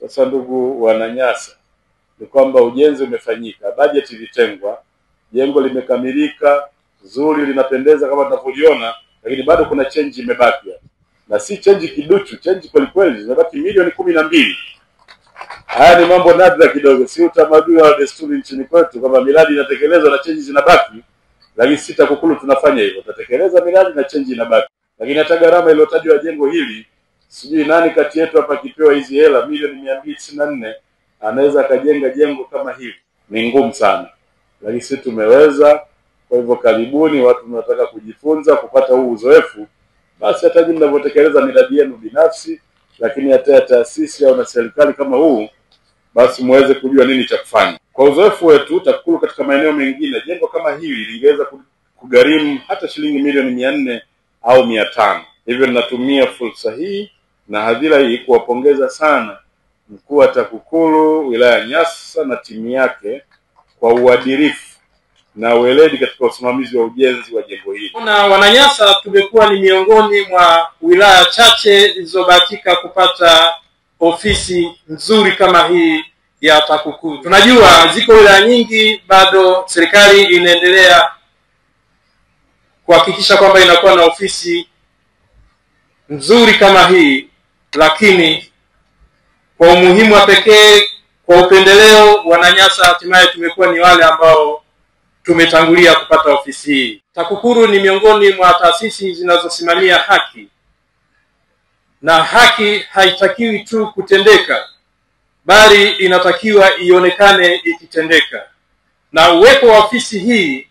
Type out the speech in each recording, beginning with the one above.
Sasa ndugu wananyasa, ni kwamba ujenzi umefanyika, bajeti ilitengwa, jengo limekamilika, zuri, linapendeza kama tunavyoiona, lakini bado kuna change imebaki. Na si change kiduchu, change kweli kweli, zinabaki milioni 12. Haya ni mambo nadra kidogo, si utamaduni wa desturi nchini kwetu kama miradi inatekelezwa na change zinabaki, lakini si TAKUKURU tunafanya hivyo, tutatekeleza miradi na change inabaki. Lakini hata gharama iliyotajwa jengo hili, sijui nani kati yetu hapa kipewa hizi hela milioni 294 anaweza akajenga jengo kama hili. Ni ngumu sana, lakini sisi tumeweza. Kwa hivyo karibuni watu mnataka kujifunza kupata huu uzoefu, basi hata nyinyi mnavyotekeleza miradi yenu binafsi, lakini hata ya taasisi au na serikali kama huu, basi muweze kujua nini cha kufanya. Kwa uzoefu wetu TAKUKURU katika maeneo mengine, jengo kama hili lingeweza kugharimu hata shilingi milioni 400 au 500. Hivyo ninatumia fursa hii na hadhira hii kuwapongeza sana mkuu wa TAKUKURU wilaya ya Nyasa na timu yake kwa uadilifu na weledi katika usimamizi wa ujenzi wa jengo hili. Na Wananyasa tumekuwa ni miongoni mwa wilaya chache zilizobahatika kupata ofisi nzuri kama hii ya TAKUKURU. Tunajua ziko wilaya nyingi bado serikali inaendelea kuhakikisha kwamba inakuwa na ofisi nzuri kama hii, lakini kwa umuhimu wa pekee, kwa upendeleo, Wananyasa hatimaye tumekuwa ni wale ambao tumetangulia kupata ofisi hii. TAKUKURU ni miongoni mwa taasisi zinazosimamia haki, na haki haitakiwi tu kutendeka, bali inatakiwa ionekane ikitendeka. Na uwepo wa ofisi hii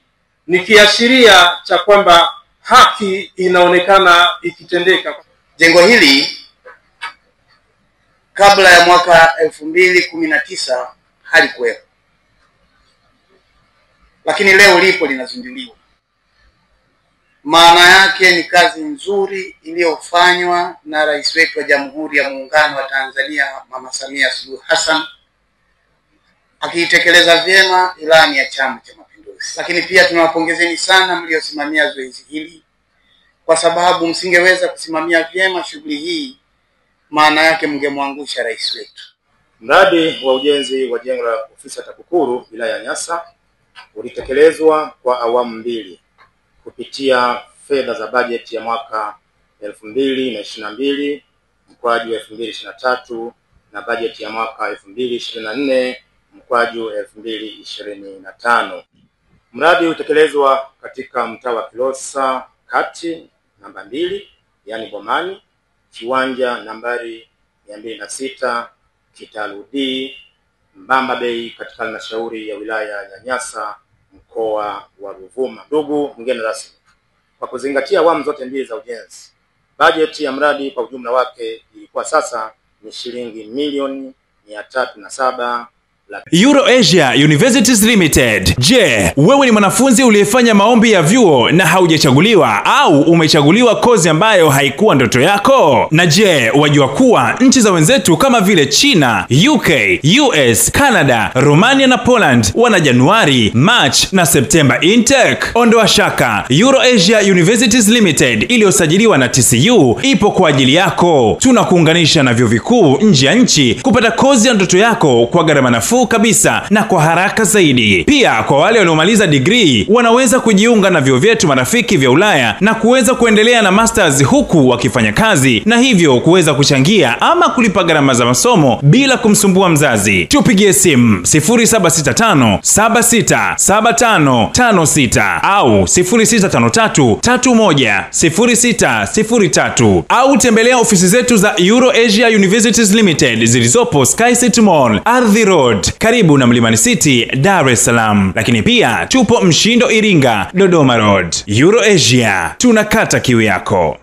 ni kiashiria cha kwamba haki inaonekana ikitendeka. Jengo hili kabla ya mwaka 2019 halikuwepo, lakini leo lipo, linazinduliwa. Maana yake ni kazi nzuri iliyofanywa na Rais wetu wa Jamhuri ya Muungano wa Tanzania Mama Samia Suluhu Hassan, akiitekeleza vyema ilani ya Chama cha Mapinduzi. Lakini pia tunawapongezeni sana mliosimamia zoezi hili, kwa sababu msingeweza kusimamia vyema shughuli hii, maana yake mngemwangusha rais wetu. Mradi wa ujenzi wa jengo la ofisi ya TAKUKURU wilaya ya Nyasa ulitekelezwa kwa awamu mbili kupitia fedha za bajeti ya mwaka 2022 mkwaju 2023 na bajeti ya mwaka 2024 mkwaju 2025. Mradi utekelezwa katika mtaa wa Kilosa Kati namba 2, yani Bomani, kiwanja nambari 206, Kitalu D, Mbamba Bay, katika halmashauri ya wilaya ya Nyasa, mkoa wa Ruvuma. Ndugu mgeni rasmi, kwa kuzingatia awamu zote mbili za ujenzi, bajeti ya mradi kwa ujumla wake ilikuwa sasa ni shilingi milioni 307. EuroAsia Universities Limited. Je, wewe ni mwanafunzi uliyefanya maombi ya vyuo na haujachaguliwa au umechaguliwa kozi ambayo haikuwa ndoto yako? Na je, wajua kuwa nchi za wenzetu kama vile China, UK, US, Canada, Romania na Poland wana Januari, March na September intake? Ondoa shaka, EuroAsia Universities Limited iliyosajiliwa na TCU ipo kwa ajili yako. Tunakuunganisha na vyuo vikuu nje ya nchi kupata kozi ya ndoto yako kwa gharama nafuu kabisa na kwa haraka zaidi. Pia kwa wale waliomaliza degree wanaweza kujiunga na vyuo vyetu marafiki vya Ulaya na kuweza kuendelea na masters huku wakifanya kazi, na hivyo kuweza kuchangia ama kulipa gharama za masomo bila kumsumbua mzazi. Tupigie simu 0765767556 au 0653310603 au tembelea ofisi zetu za EuroAsia Universities Limited zilizopo Sky City Mall, Ardhi Road, karibu na Mlimani City, Dar es Salaam. Lakini pia tupo Mshindo Iringa, Dodoma Road. EuroAsia, tunakata kiu yako.